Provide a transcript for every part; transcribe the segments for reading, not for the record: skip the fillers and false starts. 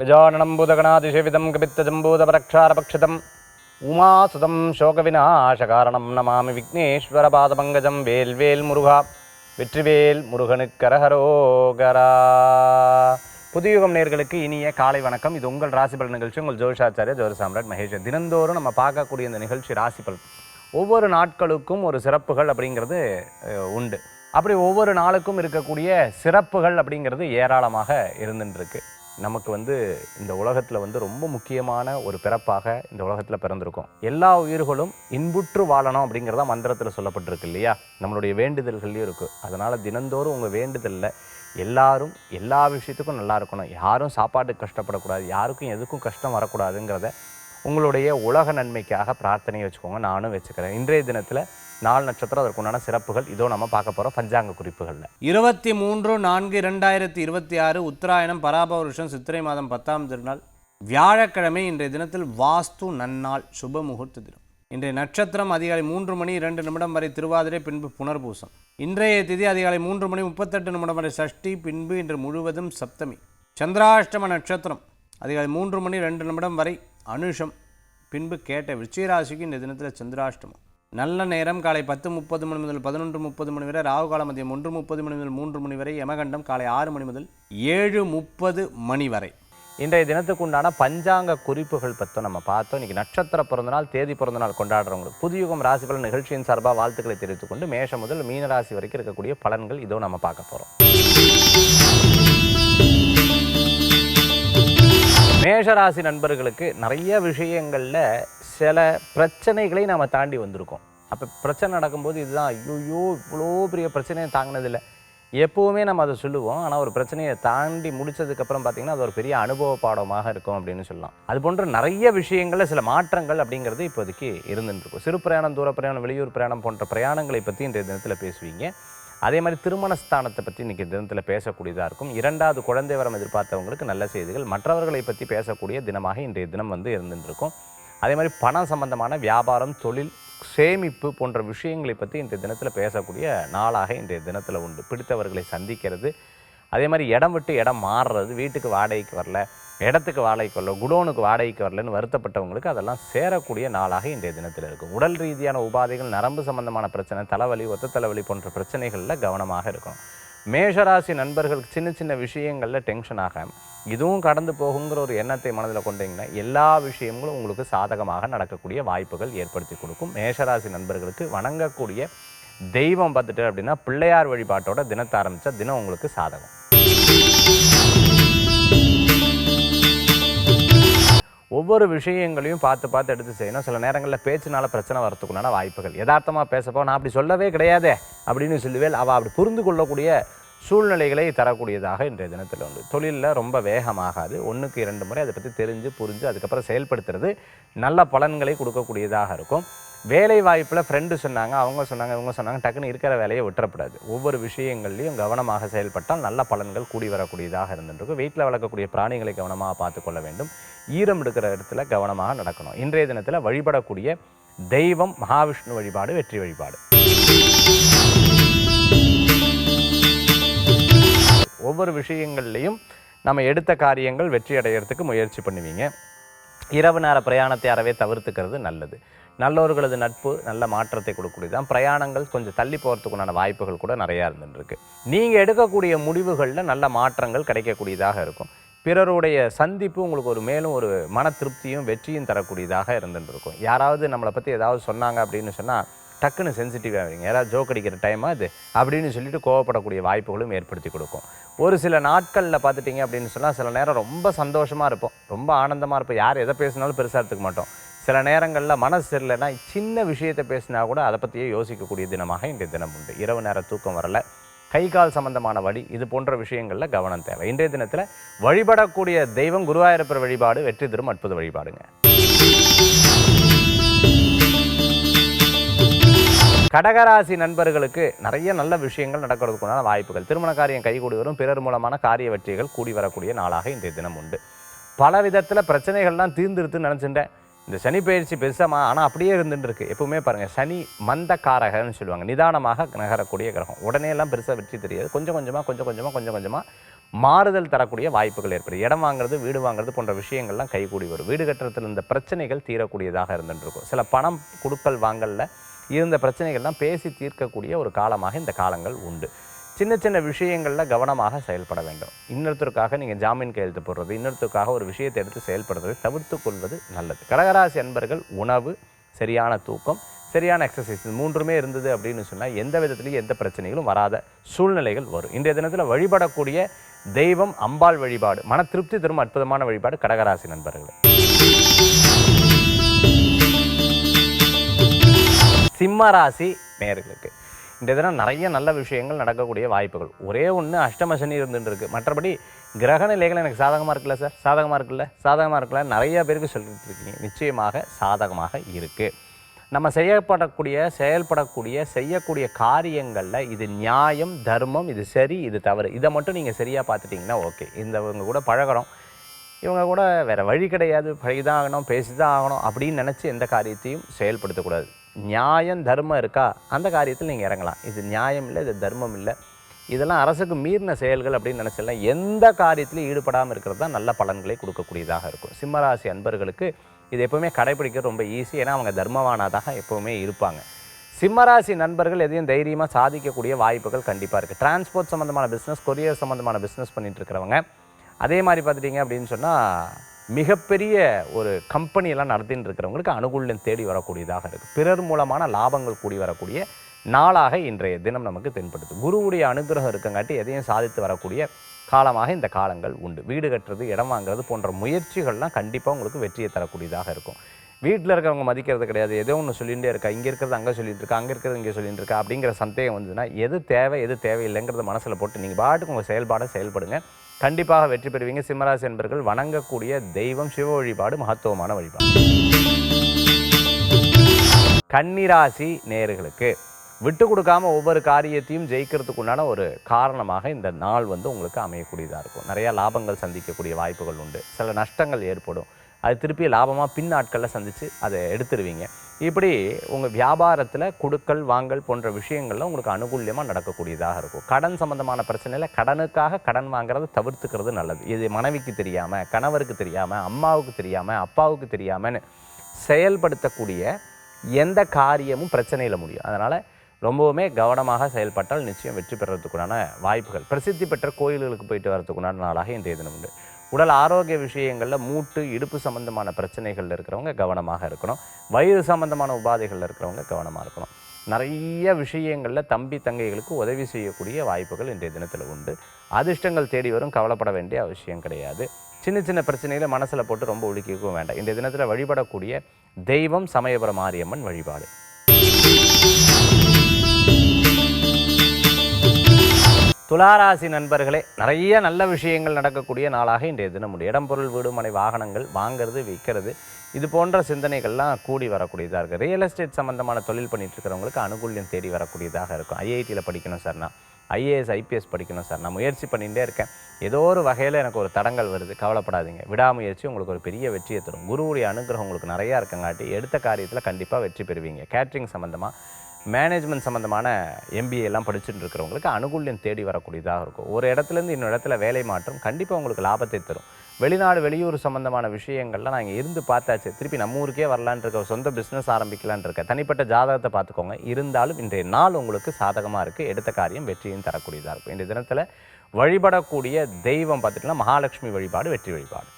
गजाननं भूतगणातिसेवितं कपित्तजम्बूतपरक्षारपक्षितम् उमासुतं शोकविनाशकारणं नमामि विघ्नेश्वरपादपङ्कजं வேல்வேல் முருகா வெற்றிவேல் முருகனுக்கரஹரோகரா. புதியுகம் நேயர்களுக்கு இனிய காலை வணக்கம். இது உங்கள் ராசிபலன் நிகழ்ச்சி. உங்கள் ஜோதிஷாச்சாரியா ஜோதிஷ சாம்ராட் மகேஷ். தினந்தோறும் நம்ம பார்க்கக்கூடிய இந்த நிகழ்ச்சி ராசிபலன் ஒவ்வொரு நாட்களுக்கும் ஒரு சிறப்புகள் அப்படிங்கிறது உண்டு. அப்படி ஒவ்வொரு நாளுக்கும் இருக்கக்கூடிய சிறப்புகள் அப்படிங்கிறது ஏராளமாக இருந்துருக்கு. நமக்கு இந்த உலகத்தில் ரொம்ப முக்கியமான ஒரு பிறப்பாக இந்த உலகத்தில் பிறந்திருக்கும். எல்லா உயிர்களும் இன்புற்று வாழணும் அப்படிங்கிறதா மந்திரத்தில் சொல்லப்பட்டிருக்கு இல்லையா? நம்மளுடைய வேண்டுதல்கள்லையும் இருக்குது. அதனால் தினந்தோறும் உங்கள் வேண்டுதலில் எல்லாரும் எல்லா விஷயத்துக்கும் நல்லா இருக்கணும், யாரும் சாப்பாட்டுக்கு கஷ்டப்படக்கூடாது, யாருக்கும் எதுக்கும் கஷ்டம் வரக்கூடாதுங்கிறத உங்களுடைய உலக நன்மைக்காக பிரார்த்தனையை வச்சுக்கோங்க. நானும் வச்சுக்கிறேன். இன்றைய தினத்தில் 4 நட்சத்திரம் அதற்குண்டான சிறப்புகள் இதோ நம்ம பார்க்க போகிறோம் பஞ்சாங்க குறிப்புகளில். 23/4/2026 உத்தராயணம் பராபவ வருஷம் சித்திரை மாதம் 10ஆம் திருநாள் வியாழக்கிழமை. இன்றைய தினத்தில் வாஸ்து நன்னாள், சுப முகூர்த்த தினம். இன்றைய நட்சத்திரம் அதிகாலை 3:02 வரை திருவாதிரை, பின்பு புனர்பூசம். இன்றைய திதி அதிகாலை 3:38 வரை சஷ்டி, பின்பு இன்று முழுவதும் சப்தமி. சந்திராஷ்டம நட்சத்திரம் அதிகாலை 3:02 வரை அனுஷம், பின்பு கேட்ட. விருச்சிகராசிக்கு இந்த தினத்தில் சந்திராஷ்டமம். நல்ல நேரம் காலை 10:30 முதல் 11:30 வரை, ராகு காலம் மதியம் 1:30 முதல் 3 வரை, யமகண்டம் காலை 6 முதல் 7:30 வரை. இன்றைய தினத்துக்கு உண்டான பஞ்சாங்க குறிப்புகள் பற்றி நம்ம பார்த்தோம். இன்றைக்கி நட்சத்திர பிறந்தநாள், தேதி பிறந்தநாள் கொண்டாடுறவங்களுக்கு புதியுகம் ராசிபலன் நிகழ்ச்சியின் சார்பாக வாழ்த்துக்களை தெரிவித்துக் கொண்டு மேஷம் முதல் மீனராசி வரைக்கும் இருக்கக்கூடிய பலன்கள் இதோ நம்ம பார்க்க போகிறோம். மேஷராசி நண்பர்களுக்கு நிறைய விஷயங்களில் சில பிரச்சனைகளை நாம் தாண்டி வந்திருக்கோம். அப்போ பிரச்சனை நடக்கும்போது இதுதான் ஐயோ இவ்வளோ பெரிய பிரச்சனையை தாங்கினதில்லை எப்போவுமே நம்ம அதை சொல்லுவோம். ஆனால் ஒரு பிரச்சனையை தாண்டி முடித்ததுக்கப்புறம் பார்த்திங்கன்னா அது ஒரு பெரிய அனுபவ பாடமாக இருக்கும் அப்படின்னு சொல்லலாம். அது போன்ற நிறைய விஷயங்களில் சில மாற்றங்கள் அப்படிங்கிறது இப்போதைக்கு இருந்துருக்கும். சிறு பிரயாணம், தூர பிரயாணம், வெளியூர் பிரயாணம் போன்ற பிரயாணங்களை பற்றி இன்றைய தினத்தில் பேசுவீங்க. அதே மாதிரி திருமணஸ்தானத்தை பற்றி இன்றைக்கி தினத்தில் பேசக்கூடியதாக இருக்கும். 2வது குழந்தை வரம் எதிர்பார்த்தவங்களுக்கு நல்ல செய்திகள், மற்றவர்களை பற்றி பேசக்கூடிய தினமாக இன்றைய தினம் இருந்துருக்கும். அதே மாதிரி பணம் சம்பந்தமான வியாபாரம், தொழில், சேமிப்பு போன்ற விஷயங்களை பற்றி இன்றைய தினத்தில் பேசக்கூடிய நாளாக இன்றைய தினத்தில் உண்டு. பிடித்தவர்களை சந்திக்கிறது, அதே மாதிரி இடம் விட்டு இடம் மாறுறது, வீட்டுக்கு வாடகைக்கு வரல, இடத்துக்கு வாடகைக்கு வரல, குடோனுக்கு வாடகைக்கு வரலன்னு வருத்தப்பட்டவங்களுக்கு அதெல்லாம் சேரக்கூடிய நாளாக இன்றைய தினத்தில் இருக்கும். உடல் ரீதியான உபாதைகள், நரம்பு சம்பந்தமான பிரச்சனை, தலைவலி, ஒத்த தலைவலி போன்ற பிரச்சனைகளில் கவனமாக இருக்கணும். மேஷராசி நண்பர்களுக்கு சின்ன சின்ன விஷயங்களில் டென்ஷன் ஆகாமல் இதுவும் கடந்து போகுங்கிற ஒரு எண்ணத்தை மனதில் கொண்டீங்கன்னா எல்லா விஷயங்களும் உங்களுக்கு சாதகமாக நடக்கக்கூடிய வாய்ப்புகள் ஏற்படுத்தி கொடுக்கும். மேஷராசி நண்பர்களுக்கு வணங்கக்கூடிய தெய்வம் பார்த்துட்டு அப்படின்னா பிள்ளையார் வழிபாட்டோட தினத்தை ஆரம்பித்தா தினம் உங்களுக்கு சாதகம். ஒவ்வொரு விஷயங்களையும் பார்த்து எடுத்து செய்யணும். சில நேரங்களில் பேச்சினால பிரச்சனை வரத்துக்குண்டான வாய்ப்புகள். யதார்த்தமாக பேசப்போ நான் அப்படி சொல்லவே கிடையாதே அப்படின்னு சொல்லுவேன், அவள் அப்படி புரிந்து கொள்ளக்கூடிய சூழ்நிலைகளை தரக்கூடியதாக இன்றைய தினத்தில் உண்டு. தொழிலில் ரொம்ப வேகமாகாது, 1க்கு 2 முறை அதை பற்றி தெரிஞ்சு புரிஞ்சு அதுக்கப்புறம் செயல்படுத்துறது நல்ல பலன்களை கொடுக்கக்கூடியதாக இருக்கும். வேலை வாய்ப்பில் ஃப்ரெண்டு சொன்னாங்க, அவங்க சொன்னாங்க, இவங்க சொன்னாங்க, டக்குன்னு இருக்கிற வேலையை விட்டுறப்படாது. ஒவ்வொரு விஷயங்கள்லையும் கவனமாக செயல்பட்டால் நல்ல பலன்கள் கூடி வரக்கூடியதாக இருந்துருக்கும். வீட்டில் வளர்க்கக்கூடிய பிராணிகளை கவனமாக பார்த்து கொள்ள வேண்டும். ஈரம் எடுக்கிற இடத்துல கவனமாக நடக்கணும். இன்றைய தினத்தில் வழிபடக்கூடிய தெய்வம் மகாவிஷ்ணு வழிபாடு, வெற்றி வழிபாடு. ஒவ்வொரு விஷயங்கள்லையும் நம்ம எடுத்த காரியங்கள் வெற்றி அடைகிறதுக்கு முயற்சி பண்ணுவீங்க. இரவு நேர பிரயாணத்தை அறவே தவிர்த்துக்கிறது நல்லது. நல்லவர்களது நட்பு நல்ல மாற்றத்தை கொடுக்கக்கூடியதான். பிரயாணங்கள் கொஞ்சம் தள்ளி போகிறதுக்குண்டான வாய்ப்புகள் கூட நிறையா இருந்துருக்கு. நீங்கள் எடுக்கக்கூடிய முடிவுகளில் நல்ல மாற்றங்கள் கிடைக்கக்கூடியதாக இருக்கும். பிறருடைய சந்திப்பு உங்களுக்கு மேலும் ஒரு மன திருப்தியும் வெற்றியும் தரக்கூடியதாக இருந்துருக்கும். யாராவது நம்மளை பற்றி ஏதாவது சொன்னாங்க அப்படின்னு சொன்னால் டக்குன்னு சென்சிட்டிவாக ஆகிங்க. யாராவது ஜோக் அடிக்கிற டைமாக அது அப்படின்னு சொல்லிட்டு கோவப்படக்கூடிய வாய்ப்புகளும் ஏற்படுத்தி கொடுக்கும். ஒரு சில நாட்களில் பார்த்துட்டிங்க அப்படின்னு சொன்னால் சில நேரம் ரொம்ப சந்தோஷமாக இருப்போம், ரொம்ப ஆனந்தமாக இருப்போம், யார் எதை பேசினாலும் பெருசாக எடுத்துக்க மாட்டோம். சில நேரங்களில் மனசு சரியில்லைன்னா சின்ன விஷயத்தை பேசினா கூட அதை பற்றியே யோசிக்கக்கூடிய தினமாக இன்றைய தினம் உண்டு. இரவு நேர தூக்கம் வரலை, கை கால் சம்பந்தமான வலி, இது போன்ற விஷயங்களில் கவனம் தேவை. இன்றைய தினத்தில் வழிபடக்கூடிய தெய்வம் குருவாயூரப்பர் வழிபாடு, வெற்றி தரும் அற்புத வழிபாடுங்க. கடகராசி நண்பர்களுக்கு நிறைய நல்ல விஷயங்கள் நடக்கிறதுக்குண்டான வாய்ப்புகள். திருமண காரியம் கைகூடி வரும். பிறர் மூலமான காரிய வெற்றிகள் கூடி வரக்கூடிய நாளாக இன்றைய தினம் உண்டு. பல விதத்தில் பிரச்சனைகள்லாம் தீர்ந்துருத்துன்னு நினச்சிட்டேன். இந்த சனி பயிற்சி பெருசாமா, ஆனால் அப்படியே இருந்துட்டு இருக்கு. எப்பவுமே பாருங்கள், சனி மந்த காரகன்னு சொல்லுவாங்க, நிதானமாக நகரக்கூடிய கிரகம். உடனே எல்லாம் பெருசாக வெற்றி தெரியாது. கொஞ்சம் கொஞ்சமாக மாறுதல் தரக்கூடிய வாய்ப்புகள் ஏற்படும். இடம் வாங்குறது, வீடு வாங்குறது போன்ற விஷயங்கள்லாம் கைகூடி வரும். வீடு கட்டுறதுல இருந்த பிரச்சனைகள் தீரக்கூடியதாக இருந்துருக்கும். சில பணம் கொடுக்கல் வாங்கல்ல இருந்த பிரச்சனைகள்லாம் பேசி தீர்க்கக்கூடிய ஒரு காலமாக இந்த காலங்கள் உண்டு. சின்ன சின்ன விஷயங்களில் கவனமாக செயல்பட வேண்டும். இன்னொருத்தருக்காக நீங்கள் ஜாமீன் கையெழுத்து போடுறது, இன்னொருத்தருக்காக ஒரு விஷயத்தை எடுத்து செயல்படுறதை தவிர்த்து கொள்வது நல்லது. கடகராசி அன்பர்கள் உணவு, சரியான தூக்கம், சரியான எக்ஸசைஸ் இது 3மே இருந்தது அப்படின்னு சொன்னால் எந்த விதத்துலையும் எந்த பிரச்சனைகளும் வராத சூழ்நிலைகள் வரும். இன்றைய தினத்தில் வழிபடக்கூடிய தெய்வம் அம்பாள் வழிபாடு மன திருப்தி தரும் அற்புதமான வழிபாடு கடகராசி நண்பர்கள். சிம்மராசி நேயர்களுக்கு இந்த தினம் நிறைய நல்ல விஷயங்கள் நடக்கக்கூடிய வாய்ப்புகள். ஒரே ஒன்று அஷ்டம சனி இருந்துட்டு இருக்குது. மற்றபடி கிரக நிலைகள் எனக்கு சாதகமாக இருக்குல்ல சார், சாதகமாக இருக்குல்ல நிறைய பேருக்கு சொல்லிட்டு இருக்கீங்க. நிச்சயமாக சாதகமாக இருக்குது. நம்ம செய்யக்கூடிய காரியங்களில் இது நியாயம், தர்மம், இது சரி, இது தவறு, இதை மட்டும் நீங்கள் சரியாக பார்த்துட்டிங்கன்னா ஓகே. இவங்க கூட பழகிறோம், இவங்க கூட வேறு வழி கிடையாது, பழகிதான் ஆகணும், பேசி தான் ஆகணும் அப்படின்னு நினச்சி எந்த காரியத்தையும் செயல்படுத்தக்கூடாது. நியாயம் தர்மம் இருக்கா அந்த காரியத்தில் நீங்கள் இறங்கலாம். இது நியாயம் இல்லை, இது தர்மம் இல்லை, இதெல்லாம் அரசுக்கு மீறின செயல்கள் அப்படின்னு நினச்சிடலாம். எந்த காரியத்திலையும் ஈடுபடாமல் இருக்கிறது தான் நல்ல பலன்களை கொடுக்கக்கூடியதாக இருக்கும். சிம்மராசி அன்பர்களுக்கு இது எப்போவுமே கடைப்பிடிக்கிறது ரொம்ப ஈஸி. ஏன்னா அவங்க தர்மவானாதாக எப்போவுமே இருப்பாங்க. சிம்மராசி நண்பர்கள் எதையும் தைரியமாக சாதிக்கக்கூடிய வாய்ப்புகள் கண்டிப்பாக இருக்குது. டிரான்ஸ்போர்ட் சம்மந்தமான பிஸ்னஸ், கொரியர் சம்மந்தமான பிஸ்னஸ் பண்ணிகிட்டு இருக்கிறவங்க, அதே மாதிரி பார்த்துட்டிங்க அப்படின்னு சொன்னால் மிகப்பெரிய ஒரு கம்பெனியெல்லாம் நடத்தின்னு இருக்கிறவங்களுக்கு அனுகூல்யம் தேடி வரக்கூடியதாக இருக்குது. பிறர் மூலமான லாபங்கள் கூடி வரக்கூடிய நாளாக இன்றைய தினம் நமக்கு தென்படுது. குருவுடைய அனுகிரகம் இருக்கங்காட்டி எதையும் சாதித்து வரக்கூடிய காலமாக இந்த காலங்கள் உண்டு. வீடு கட்டுறது, இடம் வாங்குறது போன்ற முயற்சிகள்லாம் கண்டிப்பாக உங்களுக்கு வெற்றியை தரக்கூடியதாக இருக்கும். வீட்டில் இருக்கிறவங்க மதிக்கிறது கிடையாது, ஏதோ ஒன்று சொல்லிகிட்டே இருக்கா, இங்கே இருக்கிறது அங்கே சொல்லிட்டு இருக்கா, அங்கே இருக்கிறது இங்கே சொல்லிட்டு இருக்கா அப்படிங்கிற சந்தேகம் வந்ததுன்னா எது தேவை எது தேவையில்லைங்கிறத மனசில் போட்டு நீங்கள் பாட்டுக்கு உங்கள் செயல்பாடை செயல்படுங்க. கண்டிப்பாக வெற்றி பெறுவீங்க. சிம்மராசி என்பர்கள் வணங்கக்கூடிய தெய்வம் சிவ வழிபாடு மகத்துவமான வழிபாடு. கன்னிராசி நேயர்களுக்கு விட்டு கொடுக்காம ஒவ்வொரு காரியத்தையும் ஜெயிக்கிறதுக்கு உண்டான ஒரு காரணமாக இந்த நாள் உங்களுக்கு அமையக்கூடியதாக இருக்கும். நிறையா லாபங்கள் சந்திக்கக்கூடிய வாய்ப்புகள் உண்டு. சில நஷ்டங்கள் ஏற்படும், அது திருப்பி லாபமாக பின் நாட்களில் சந்தித்து அதை எடுத்துருவீங்க. இப்படி உங்கள் வியாபாரத்தில் கொடுக்கல் வாங்கல் போன்ற விஷயங்களில் உங்களுக்கு அனுகூல்யமாக நடக்கக்கூடியதாக இருக்கும். கடன் சம்பந்தமான பிரச்சனையில் கடனுக்காக கடன் வாங்குறதை தவிர்த்துக்கிறது நல்லது. இது மனைவிக்கு தெரியாமல், கணவருக்கு தெரியாமல், அம்மாவுக்கு தெரியாமல், அப்பாவுக்கு தெரியாமல் செயல்படுத்தக்கூடிய எந்த காரியமும் பிரச்சனையில் முடியும். அதனால் ரொம்பவுமே கவனமாக செயல்பட்டால் நிச்சயம் வெற்றி பெறத்துக்குண்டான வாய்ப்புகள். பிரசித்தி பெற்ற கோயில்களுக்கு போயிட்டு வரதுக்குண்டான நாளாக இன்றைய தினம் உண்டு. உடல் ஆரோக்கிய விஷயங்களில் மூட்டு இடுப்பு சம்பந்தமான பிரச்சனைகள் இருக்கிறவங்க கவனமாக இருக்கணும். வயிறு சம்பந்தமான உபாதைகளில் இருக்கிறவங்க கவனமாக இருக்கணும். நிறைய விஷயங்களில் தம்பி தங்கைகளுக்கு உதவி செய்யக்கூடிய வாய்ப்புகள் இன்றைய தினத்தில் உண்டு. அதிர்ஷ்டங்கள் தேடி வரும், கவலைப்பட வேண்டிய அவசியம் கிடையாது. சின்ன சின்ன பிரச்சனைகளை மனசில் போட்டு ரொம்ப ஒழுக்கிக்கவும் வேண்டாம். இன்றைய தினத்தில் வழிபடக்கூடிய தெய்வம் சமயபுர மாரியம்மன் வழிபாடு. துளாராசி நண்பர்களே, நிறைய நல்ல விஷயங்கள் நடக்கக்கூடிய நாளாக இன்றைய தினம் உண்டு. இடம் பொருள் வீடு மனை வாகனங்கள் வாங்கிறது விற்கிறது இது போன்ற சிந்தனைகள்லாம் கூடி வரக்கூடியதாக இருக்குது. ரியல் எஸ்டேட் சம்மந்தமான தொழில் பண்ணிட்டு இருக்கிறவங்களுக்கு அனுகூல்யம் தேடி வரக்கூடியதாக இருக்கும். ஐஐடியில் படிக்கணும் சார், நான் ஐஏஎஸ் ஐபிஎஸ் படிக்கணும் சார், நான் முயற்சி பண்ணிகிட்டே இருக்கேன், ஏதோ ஒரு வகையில் எனக்கு ஒரு தடங்கள் வருது, கவலைப்படாதீங்க. விடாமுயற்சி உங்களுக்கு ஒரு பெரிய வெற்றியை தரும். குருவுடைய அனுகிரகம் உங்களுக்கு நிறையா இருக்கங்காட்டி எடுத்த காரியத்தில் கண்டிப்பாக வெற்றி பெறுவீங்க. கேட்ரிங் சம்மந்தமாக, மேனேஜ்மெண்ட் சம்மந்தமான எம்பிஏ எல்லாம் படிச்சுட்டு இருக்கிறவங்களுக்கு அனுகூல்யம் தேடி வரக்கூடியதாக இருக்கும். ஒரு இடத்துலேருந்து இன்னொரு இடத்துல வேலை மாற்றம் கண்டிப்பாக உங்களுக்கு லாபத்தை தரும். வெளிநாடு வெளியூர் சம்மந்தமான விஷயங்கள்லாம் நான் இங்கே இருந்து பார்த்தாச்சு, திருப்பி நம்ம ஊருக்கே வரலான் இருக்க, சொந்த பிஸ்னஸ் ஆரம்பிக்கலான் இருக்க, தனிப்பட்ட ஜாதகத்தை பார்த்துக்கோங்க. இருந்தாலும் இன்றைய நாள் உங்களுக்கு சாதகமாக இருக்குது. எடுத்த காரியம் வெற்றியும் தரக்கூடியதாக இருக்கும். இன்றைய தினத்தில் வழிபடக்கூடிய தெய்வம் பார்த்துட்டிங்கன்னா மகாலட்சுமி வழிபாடு வெற்றி வழிபாடு.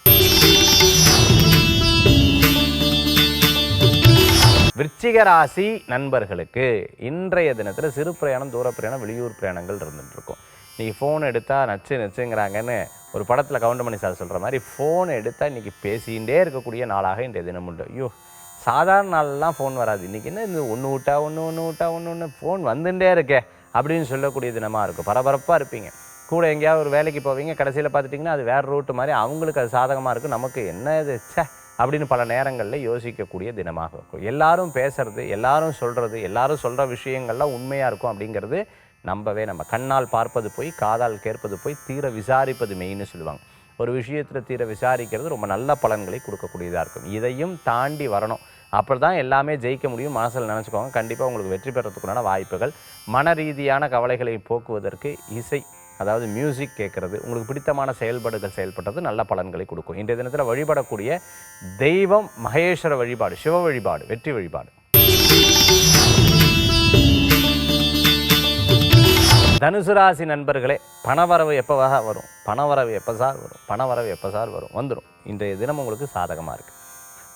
விருச்சிக ராசி நண்பர்களுக்கு இன்றைய தினத்தில் சிறு பிரயாணம், தூர பிரயாணம், வெளியூர் பிரயாணங்கள் இருந்துகிட்டு இருக்கும். இன்றைக்கி ஃபோன் எடுத்தால் நச்சுங்கிறாங்கன்னு ஒரு படத்தில் கவுண்டமணி சார் சொல்கிற மாதிரி ஃபோன் எடுத்தால் இன்றைக்கி பேசிகிட்டே இருக்கக்கூடிய நாளாக இன்றைய தினம் உண்டு. ஐயோ, சாதாரண நாளெலாம் ஃபோன் வராது, இன்றைக்கி என்ன இந்த ஒன்று விட்டா ஃபோன் வந்துட்டே இருக்கே அப்படின்னு சொல்லக்கூடிய தினமாக இருக்கும். பரபரப்பாக இருப்பீங்க. கூட எங்கேயாவது ஒரு வேலைக்கு போவீங்க, கடைசியில் பார்த்துட்டிங்கன்னா அது வேறு ரூட்டு மாதிரி, அவங்களுக்கு அது சாதகமாக இருக்கும், நமக்கு என்ன இது அப்படின்னு பல நேரங்களில் யோசிக்கக்கூடிய தினமாக இருக்கும். எல்லாரும் பேசுறது, எல்லாரும் சொல்கிறது, எல்லாரும் சொல்கிற விஷயங்கள்லாம் உண்மையாக இருக்கும் அப்படிங்கிறது நம்பவே நம்ம கண்ணால் பார்ப்பது போய் காதால் கேட்பது போய் தீர விசாரிப்பது மெயின்னு சொல்லுவாங்க. ஒரு விஷயத்தில் தீர விசாரிக்கிறது ரொம்ப நல்ல பலன்களை கொடுக்கக்கூடியதாக இருக்கும். இதையும் தாண்டி வரணும், அப்போ தான் எல்லாமே ஜெயிக்க முடியும். மனசில் நினச்சிக்கோங்க. கண்டிப்பாக உங்களுக்கு வெற்றி பெறத்துக்குண்டான வாய்ப்புகள். மன ரீதியான கவலைகளை போக்குவதற்கு இசை, அதாவது மியூசிக் கேட்குறது, உங்களுக்கு பிடித்தமான செயல்பாடுகள் செயல்படுறது நல்ல பலன்களை கொடுக்கும். இன்றைய தினத்தில் வழிபடக்கூடிய தெய்வம் மகேஸ்வர வழிபாடு, சிவ வழிபாடு, வெற்றி வழிபாடு. தனுசு ராசி நண்பர்களே, பணவரவு எப்போவாக வரும்? பணவரவு எப்போ சார் வரும்? பணவரவு எப்போ சார் வரும்? வந்துடும். இன்றைய தினம் உங்களுக்கு சாதகமாக இருக்குது.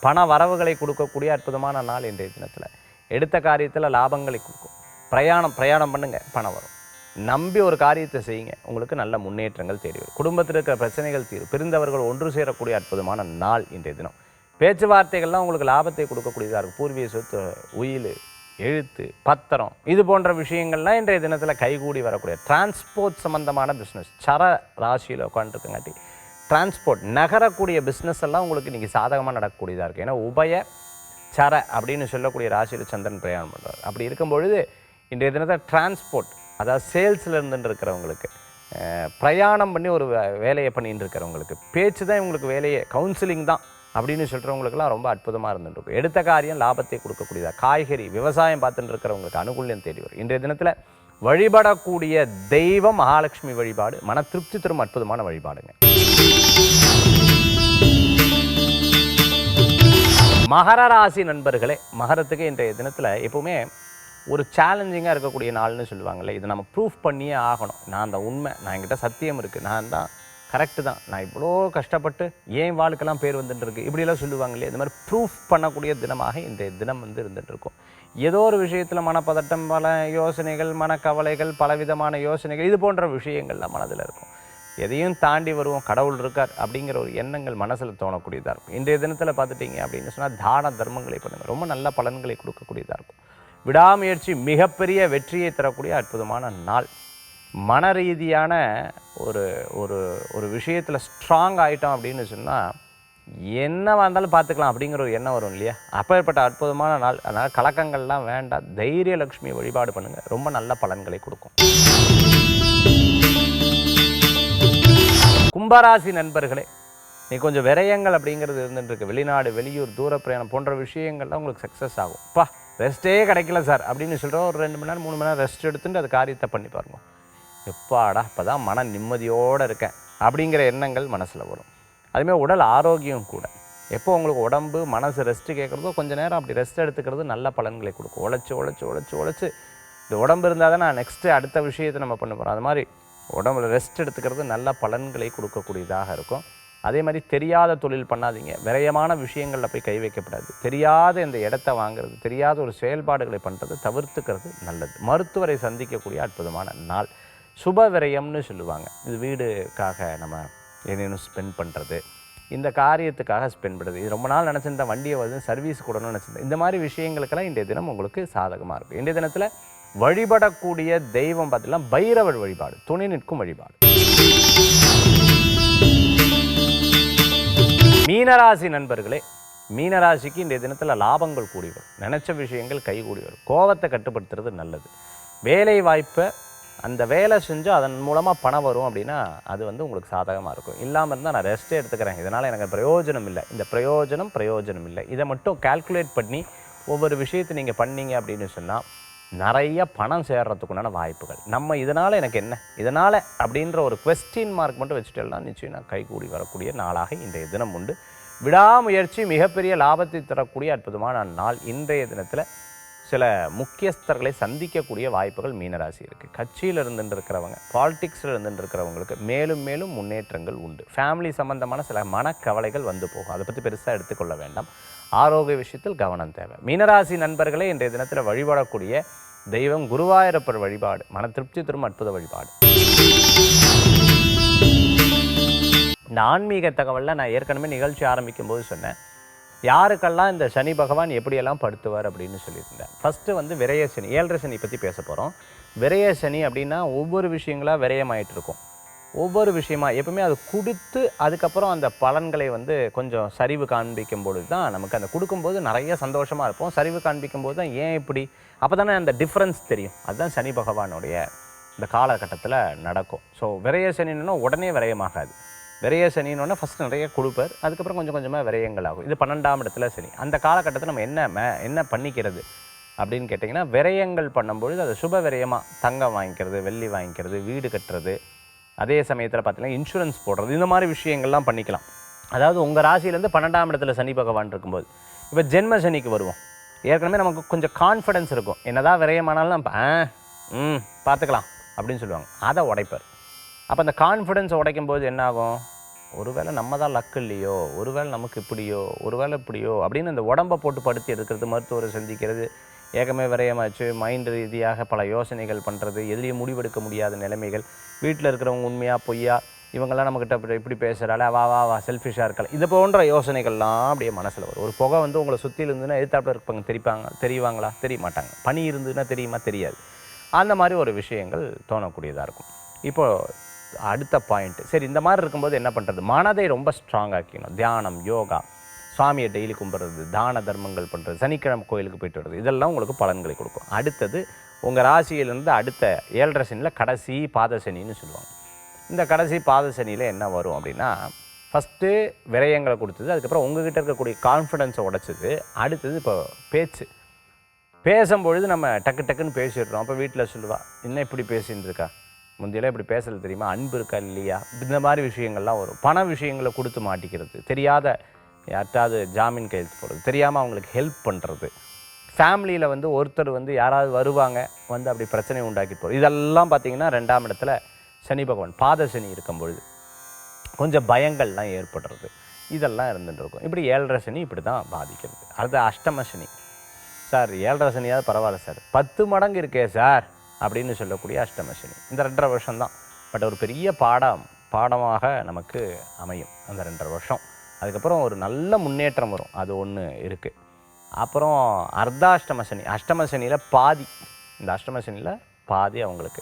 பண வரவுகளை கொடுக்கக்கூடிய அற்புதமான நாள் இன்றைய தினத்தில். எடுத்த காரியத்தில் லாபங்களை கொடுக்கும். பிரயாணம் பண்ணுங்கள், பணம் வரும். நம்பி ஒரு காரியத்தை செய்யுங்க, உங்களுக்கு நல்ல முன்னேற்றங்கள் தேடி வரும். குடும்பத்தில் இருக்கிற பிரச்சனைகள் தீரும். பிரிந்தவர்கள் ஒன்று சேரக்கூடிய அற்புதமான நாள் இன்றைய தினம். பேச்சுவார்த்தைகள்லாம் உங்களுக்கு லாபத்தை கொடுக்கக்கூடியதாக இருக்கும். பூர்வீக சொத்து, உயில், எழுத்து, பத்திரம், இது போன்ற விஷயங்கள்லாம் இன்றைய தினத்தில் கைகூடி வரக்கூடிய டிரான்ஸ்போர்ட் சம்பந்தமான பிஸ்னஸ். சர ராசியில் உட்காந்துருக்கங்காட்டி டிரான்ஸ்போர்ட் நகரக்கூடிய பிஸ்னஸ் எல்லாம் உங்களுக்கு இன்றைக்கி சாதகமாக நடக்கக்கூடியதாக இருக்குது. ஏன்னா உபய சர அப்படின்னு சொல்லக்கூடிய ராசியில் சந்திரன் பிரயாணம் பண்ணுறாரு. அப்படி இருக்கும் பொழுது இன்றைய தினத்தில் டிரான்ஸ்போர்ட், அதாவது சேல்ஸில் இருந்துட்டு இருக்கிறவங்களுக்கு, பிரயாணம் பண்ணி ஒரு வேலையை பண்ணிட்டு இருக்கிறவங்களுக்கு, பேச்சு தான் இவங்களுக்கு வேலையே, கவுன்சிலிங் தான் அப்படின்னு சொல்கிறவங்களுக்குலாம் ரொம்ப அற்புதமாக இருந்துருக்கும். எடுத்த காரியம் லாபத்தை கொடுக்கக்கூடியதா. காய்கறி விவசாயம் பார்த்துட்டு இருக்கிறவங்களுக்கு அனுகூல்யம் தேடி வரும். இன்றைய தினத்தில் வழிபடக்கூடிய தெய்வம் மகாலட்சுமி வழிபாடு, மன திருப்தி தரும் அற்புதமான வழிபாடுங்க. மகர ராசி நண்பர்களே, மகரத்துக்கு இன்றைய தினத்தில் எப்பவுமே ஒரு சேலஞ்சிங்காக இருக்கக்கூடிய நாள்னு சொல்லுவாங்கள்ல, இதை நம்ம ப்ரூஃப் பண்ணியே ஆகணும். நான் அந்த உண்மை, நான் என்கிட்ட சத்தியம் இருக்குது, நான் தான் கரெக்டு தான், நான் இவ்வளோ கஷ்டப்பட்டு ஏன் வாழ்க்கெல்லாம் பேர் வந்துட்டு இருக்கு, இப்படியெல்லாம் சொல்லுவாங்க இல்லையா, இந்த மாதிரி ப்ரூஃப் பண்ணக்கூடிய தினமாக இன்றைய தினம் இருந்துகிட்டு இருக்கும். ஏதோ ஒரு விஷயத்தில் மனப்பதட்டம், பல யோசனைகள், மனக்கவலைகள், பலவிதமான யோசனைகள், இது போன்ற விஷயங்கள்லாம் மனதில் இருக்கும். எதையும் தாண்டி வருவோம், கடவுள் இருக்கார் அப்படிங்கிற ஒரு எண்ணங்கள் மனசில் தோணக்கூடியதாக இருக்கும். இன்றைய தினத்தில் பார்த்துட்டிங்க அப்படின்னு சொன்னால் தான தர்மங்களை பண்ணுங்கள், ரொம்ப நல்ல பலன்களை கொடுக்கக்கூடியதாக இருக்கும். விடாமுயற்சி மிகப்பெரிய வெற்றியை தரக்கூடிய அற்புதமான நாள். மன ரீதியான ஒரு ஒரு ஒரு விஷயத்தில் ஸ்ட்ராங் ஆகிட்டோம் அப்படின்னு சொன்னால் என்னவாக இருந்தாலும் பார்த்துக்கலாம் அப்படிங்கிற ஒரு எண்ணம் வரும் இல்லையா, அப்பேற்பட்ட அற்புதமான நாள். அதனால் கலக்கங்கள்லாம் வேண்டாம், தைரிய லக்ஷ்மி வழிபாடு பண்ணுங்கள், ரொம்ப நல்ல பலன்களை கொடுக்கும். கும்பராசி நண்பர்களே, நீ கொஞ்சம் விரயங்கள் அப்படிங்கிறது இருந்துருக்கு. வெளிநாடு, வெளியூர், தூர பிரயாணம் போன்ற விஷயங்கள்லாம் உங்களுக்கு சக்ஸஸ் ஆகும். ரெஸ்ட்டே கிடைக்கல சார் அப்படின்னு சொல்கிற ஒரு 2 மணி நேரம் 3 மணி நேரம் ரெஸ்ட் எடுத்துட்டு அது காரியத்தை பண்ணி பாருங்க. எப்பாடா இப்போ தான் மன நிம்மதியோடு இருக்கேன் அப்படிங்கிற எண்ணங்கள் மனசில் வரும். அதுமாதிரி உடல் ஆரோக்கியம் கூட, எப்போ உங்களுக்கு உடம்பு மனசு ரெஸ்ட்டு கேட்குறதோ கொஞ்சம் நேரம் அப்படி ரெஸ்ட் எடுத்துக்கிறது நல்ல பலன்களை கொடுக்கும். உழைச்சி இந்த உடம்பு இருந்தால் தான் நான் நெக்ஸ்ட்டு அடுத்த விஷயத்தை நம்ம பண்ண போகிறோம். அது மாதிரி உடம்புல ரெஸ்ட் எடுத்துக்கிறது நல்ல பலன்களை கொடுக்கக்கூடியதாக இருக்கும். அதே மாதிரி தெரியாத தொழில் பண்ணாதீங்க, விரயமான விஷயங்களில் போய் கை வைக்கப்படாது. தெரியாத இந்த இடத்த வாங்கிறது, தெரியாத ஒரு செயல்பாடுகளை பண்ணுறது தவிர்த்துக்கிறது நல்லது. மருத்துவரை சந்திக்கக்கூடிய அற்புதமான நாள். சுப விரயம்னு சொல்லுவாங்க. இது வீடுக்காக நம்ம ஏதேனும் ஸ்பெண்ட் பண்ணுறது, இந்த காரியத்துக்காக ஸ்பெண்ட் பண்ணுறது, இது ரொம்ப நாள் நினச்சிருந்தேன், வண்டியை வந்து சர்வீஸ் கூடணும்னு நினச்சிருந்தேன், இந்த மாதிரி விஷயங்களுக்கெல்லாம் இன்றைய தினம் உங்களுக்கு சாதகமாக இருக்கும். இன்றைய தினத்தில் வழிபடக்கூடிய தெய்வம் பார்த்தீங்கன்னா பைரவர் வழிபாடு, துணை நிற்கும் வழிபாடு. மீனராசி நண்பர்களே, மீனராசிக்கு இன்றைய தினத்தில் லாபங்கள் கூடி வரும். நினச்ச விஷயங்கள் கை கூடி வரும். கோபத்தை கட்டுப்படுத்துறது நல்லது. வேலை வாய்ப்பை அந்த வேலை செஞ்சு அதன் மூலமாக பணம் வரும் அப்படின்னா அது வந்து உங்களுக்கு சாதகமாக இருக்கும். இல்லாமல் இருந்தால் நான் ரெஸ்ட்டே எடுத்துக்கிறேன், இதனால் எனக்கு பிரயோஜனம் இல்லை, இந்த பிரயோஜனம் இல்லை, இதை மட்டும் கால்குலேட் பண்ணி ஒவ்வொரு விஷயத்தை நீங்கள் பண்ணீங்க அப்படின்னு சொன்னால் நிறைய பணம் சேர்றதுக்குண்டான வாய்ப்புகள். நம்ம இதனால் எனக்கு என்ன, இதனால் அப்படின்ற ஒரு குவெஸ்டின் மார்க் மட்டும் வச்சுட்டெல்லாம் நிச்சயம் நான் கைகூடி வரக்கூடிய நாளாக இன்றைய தினம் உண்டு. விடாமுயற்சி மிகப்பெரிய லாபத்தை தரக்கூடிய அற்புதமான நாள். இன்றைய தினத்தில் சில முக்கியஸ்தர்களை சந்திக்கக்கூடிய வாய்ப்புகள் மீனராசி இருக்குது. கட்சியில் இருந்துட்டு இருக்கிறவங்க, பாலிடிக்ஸில் இருந்துட்டு இருக்கிறவங்களுக்கு மேலும் மேலும் முன்னேற்றங்கள் உண்டு. ஃபேமிலி சம்பந்தமான சில மனக்கவலைகள் வந்து போகும், அதை பற்றி பெருசாக எடுத்துக்கொள்ள வேண்டாம். ஆரோக்கிய விஷயத்தில் கவனம் தேவை. மீனராசி நண்பர்களே, இன்றைய தினத்தில் வழிபடக்கூடிய தெய்வம் குருவாயூரப்பர் வழிபாடு, மன திருப்தி தரும் அற்புத வழிபாடு. இந்த ஆன்மீக தகவலில் நான் ஏற்கனவே நிகழ்ச்சி ஆரம்பிக்கும் போது சொன்னேன், யாருக்கெல்லாம் இந்த சனி பகவான் எப்படியெல்லாம் படுத்துவார் அப்படின்னு சொல்லியிருந்தேன். ஃபஸ்ட்டு வந்து விரய சனி, 7.5 சனி பற்றி பேச போகிறோம். விரய சனி அப்படின்னா ஒவ்வொரு விஷயங்களாக விரயமாயிட்டு இருக்கும். ஒவ்வொரு விஷயமா எப்பவுமே அது கொடுத்து அதுக்கப்புறம் அந்த பலன்களை வந்து கொஞ்சம் சரிவு காண்பிக்கும் பொழுது தான் நமக்கு அந்த கொடுக்கும்போது நிறைய சந்தோஷமாக இருப்போம். சரிவு காண்பிக்கும் போது தான் ஏன் இப்படி, அப்போ தானே அந்த டிஃப்ரென்ஸ் தெரியும். அதுதான் சனி பகவானுடைய இந்த காலகட்டத்தில் நடக்கும். ஸோ விரய சனின்னா உடனே விரயமாகாது. விரய சனின்னு ஃபஸ்ட் நிறைய கொடுப்பார், அதுக்கப்புறம் கொஞ்சம் கொஞ்சமாக விரயங்கள் ஆகும். இது 12ஆம் இடத்துல சனி. அந்த காலகட்டத்தில் நம்ம என்ன பண்ணிக்கிறது அப்படின்னு கேட்டிங்கன்னா, விரயங்கள் பண்ணும்பொழுது அது சுப விரயமாக தங்கம் வாங்கிக்கிறது, வெள்ளி வாங்கிக்கிறது, வீடு கட்டுறது, அதே சமயத்தில் பார்த்தீங்கன்னா இன்சூரன்ஸ் போடுறது, இந்த மாதிரி விஷயங்கள்லாம் பண்ணிக்கலாம். அதாவது உங்கள் ராசியிலேருந்து 12ஆம் இடத்துல சனி பகவான் இருக்கும்போது, இப்போ ஜென்ம சனிக்கு வருவோம். ஏற்கனவே நமக்கு கொஞ்சம் கான்ஃபிடன்ஸ் இருக்கும், என்னதான் விரயமானாலும் நம்ம பார்த்துக்கலாம் அப்படின்னு சொல்லுவாங்க. அதை உடைப்பார். அப்போ அந்த கான்ஃபிடென்ஸ் உடைக்கும் போது என்ன ஆகும், ஒருவேளை நம்ம தான் லக்கு இல்லையோ, ஒருவேளை நமக்கு இப்படியோ, ஒருவேளை இப்படியோ அப்படின்னு அந்த உடம்பை போட்டு படுத்தி எடுக்கிறது, மருத்துவரை சந்திக்கிறது, ஏகமே விரயமாச்சு, மைண்ட் ரீதியாக பல யோசனைகள் பண்ணுறது, எதுலேயும் முடிவெடுக்க முடியாத நிலைமைகள், வீட்டில் இருக்கிறவங்க உண்மையாக பொய்யா, இவங்கெல்லாம் நம்மக்கிட்ட இப்படி பேசுகிறாள், வா வா வா செல்ஃபிஷாக இருக்கலாம், இது போன்ற யோசனைகள்லாம் அப்படியே மனசில் வரும். ஒரு புகை வந்து உங்களை சுற்றியில் இருந்துன்னா எதிர்த்தாப்பில் இருப்பாங்க தெரியவாங்களா, தெரிய மாட்டாங்க. பனி இருந்ததுன்னா தெரியுமா, தெரியாது. அந்த மாதிரி ஒரு விஷயங்கள் தோணக்கூடியதாக இருக்கும். இப்போது அடுத்த பாயிண்ட், சரி இந்த மாதிரி இருக்கும்போது என்ன பண்ணுறது, மனதை ரொம்ப ஸ்ட்ராங் ஆக்கிக்கணும். தியானம், யோகா, சுவாமியை டெய்லி கும்பிட்றது, தான தர்மங்கள் பண்ணுறது, சனிக்கிழமை கோயிலுக்கு போய்ட்டு வர்றது, இதெல்லாம் உங்களுக்கு பலன்களை கொடுக்கும். அடுத்தது உங்கள் ராசியிலேருந்து அடுத்த 7.5 சனியில் கடைசி பாத சனின்னு சொல்லுவாங்க. இந்த கடைசி பாத சனியில் என்ன வரும் அப்படின்னா, ஃபஸ்ட்டு விரயங்களை கொடுத்தது, அதுக்கப்புறம் உங்ககிட்ட இருக்கக்கூடிய கான்ஃபிடென்ஸை உடைச்சது. அடுத்தது இப்போ பேசும்பொழுது நம்ம டக்குன்னு பேசிடுறோம். அப்போ வீட்டில் சொல்லுவா, என்ன இப்படி பேசின்னு இருக்கா, முந்தையெல்லாம் இப்படி பேசல தெரியுமா, அன்பு இருக்கா இல்லையா, இந்த மாதிரி விஷயங்கள்லாம் வரும். பண விஷயங்களை கொடுத்து மாட்டிக்கிறது, தெரியாத யார்ட்டாவது ஜாமீன் கையெழுத்து போடுறது, தெரியாமல் அவங்களுக்கு ஹெல்ப் பண்ணுறது, ஃபேமிலியில் வந்து ஒருத்தர் வந்து யாராவது வருவாங்க வந்து அப்படி பிரச்சனை உண்டாக்கி போகிறது, இதெல்லாம் பார்த்திங்கன்னா 2ஆம் இடத்துல சனி பகவான் பாத சனி இருக்கும் பொழுது கொஞ்சம் பயங்கள்லாம் ஏற்படுறது, இதெல்லாம் இருந்துகிட்டு இருக்கும். இப்படி 7.5 சனி இப்படி தான் பாதிக்கிறது. அடுத்து அஷ்டம சனி. சார் 7.5 சனியாவது பரவாயில்ல சார், 10 மடங்கு இருக்கே சார் அப்படின்னு சொல்லக்கூடிய அஷ்டம சனி. இந்த 2.5 வருஷம் தான், பட் ஒரு பெரிய பாடமாக நமக்கு அமையும் அந்த 2.5 வருஷம். அதுக்கப்புறம் ஒரு நல்ல முன்னேற்றம் வரும், அது ஒன்று இருக்குது. அப்புறம் அர்த்தாஷ்டம சனி, அஷ்டம சனியில் பாதி, இந்த அஷ்டம சனியில் பாதி அவங்களுக்கு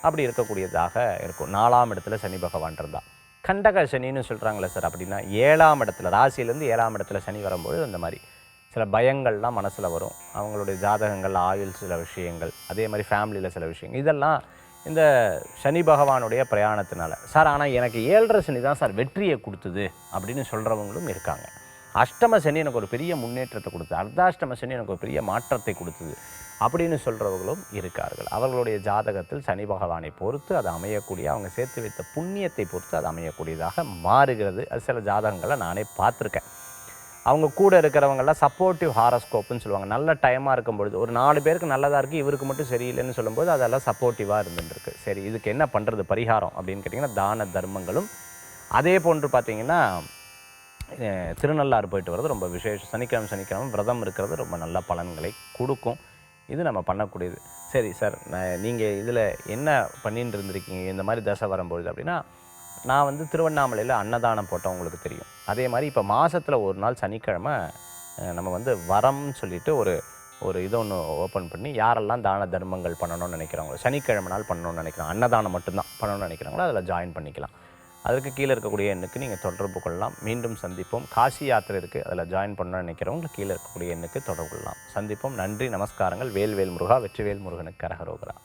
அப்படி இருக்கக்கூடியதாக இருக்கும். 4ஆம் இடத்துல சனி பகவான் இருந்தால் கண்டக சனின்னு சொல்கிறாங்களே சார், அப்படின்னா 7ஆம் இடத்துல, ராசியிலேருந்து 7ஆம் இடத்துல சனி வரும்போது அந்த மாதிரி சில பயங்கள்லாம் மனசில் வரும். அவங்களுடைய ஜாதகங்கள், ஆயுள் சில விஷயங்கள், அதே மாதிரி ஃபேமிலியில் சில விஷயங்கள், இதெல்லாம் இந்த சனி பகவானுடைய பிரயாணத்தினால. சார் ஆனால் எனக்கு 7.5 சனி தான் சார் வெற்றியை கொடுத்தது அப்படின்னு சொல்கிறவங்களும் இருக்காங்க. அஷ்டம சனி எனக்கு ஒரு பெரிய முன்னேற்றத்தை கொடுத்தது, அர்த்தாஷ்டம சனி எனக்கு ஒரு பெரிய மாற்றத்தை கொடுத்தது அப்படின்னு சொல்கிறவர்களும் இருக்கார்கள். அவர்களுடைய ஜாதகத்தில் சனி பகவானை பொறுத்து அது அமையக்கூடிய, அவங்க சேர்த்து வைத்த புண்ணியத்தை பொறுத்து அது அமையக்கூடியதாக மாறுகிறது. அது சில ஜாதகங்களை நானே பார்த்துருக்கேன். அவங்க கூட இருக்கிறவங்கெல்லாம் சப்போர்ட்டிவ் ஹாரோஸ்கோப்புன்னு சொல்லுவாங்க. நல்ல டைமாக இருக்கும்பொழுது ஒரு 4 பேருக்கு நல்லதாக இருக்குது, இவருக்கு மட்டும் சரியில்லைன்னு சொல்லும்போது அதெல்லாம் சப்போர்ட்டிவாக இருந்துருக்கு. சரி, இதுக்கு என்ன பண்ணுறது பரிகாரம் அப்படின்னு கேட்டிங்கன்னா, தான தர்மங்களும், அதே போன்று பார்த்திங்கன்னா திருநள்ளாறு போயிட்டு வர்றது ரொம்ப விசேஷம். சனிக்கிழமை விரதம் இருக்கிறது ரொம்ப நல்ல பலன்களை கொடுக்கும். இது நம்ம பண்ணக்கூடியது. சரி சார், நீங்கள் இதில் என்ன பண்ணிட்டு இருந்திருக்கீங்க இந்த மாதிரி தசை வரும்பொழுது அப்படின்னா, நான் வந்து திருவண்ணாமலையில் அன்னதானம் போட்டோம், உங்களுக்கு தெரியும். அதே மாதிரி இப்போ மாதத்தில் ஒரு நாள் சனிக்கிழமை நம்ம வந்து வரம்னு சொல்லிட்டு ஒரு இதை ஒன்று ஓப்பன் பண்ணி, யாரெல்லாம் தான தர்மங்கள் பண்ணணும்னு நினைக்கிறாங்களோ, சனிக்கிழமை நாள் பண்ணணும்னு நினைக்கிறாங்க, அன்னதானம் மட்டும்தான் பண்ணணும்னு நினைக்கிறாங்களோ அதில் ஜாயின் பண்ணிக்கலாம். அதற்கு கீழே இருக்கக்கூடிய எண்ணுக்கு நீங்கள் தொடர்பு கொள்ளலாம். மீண்டும் சந்திப்போம். காசி யாத்திரை இருக்குது, அதில் ஜாயின் பண்ணணும்னு நினைக்கிறவங்க கீழே இருக்கக்கூடிய எண்ணுக்கு தொடர்பு கொள்ளலாம். சந்திப்போம். நன்றி, நமஸ்காரங்கள். வேல்வேல் முருகா, வெற்றிவேல் முருகனுக்கு கரகரோகரா.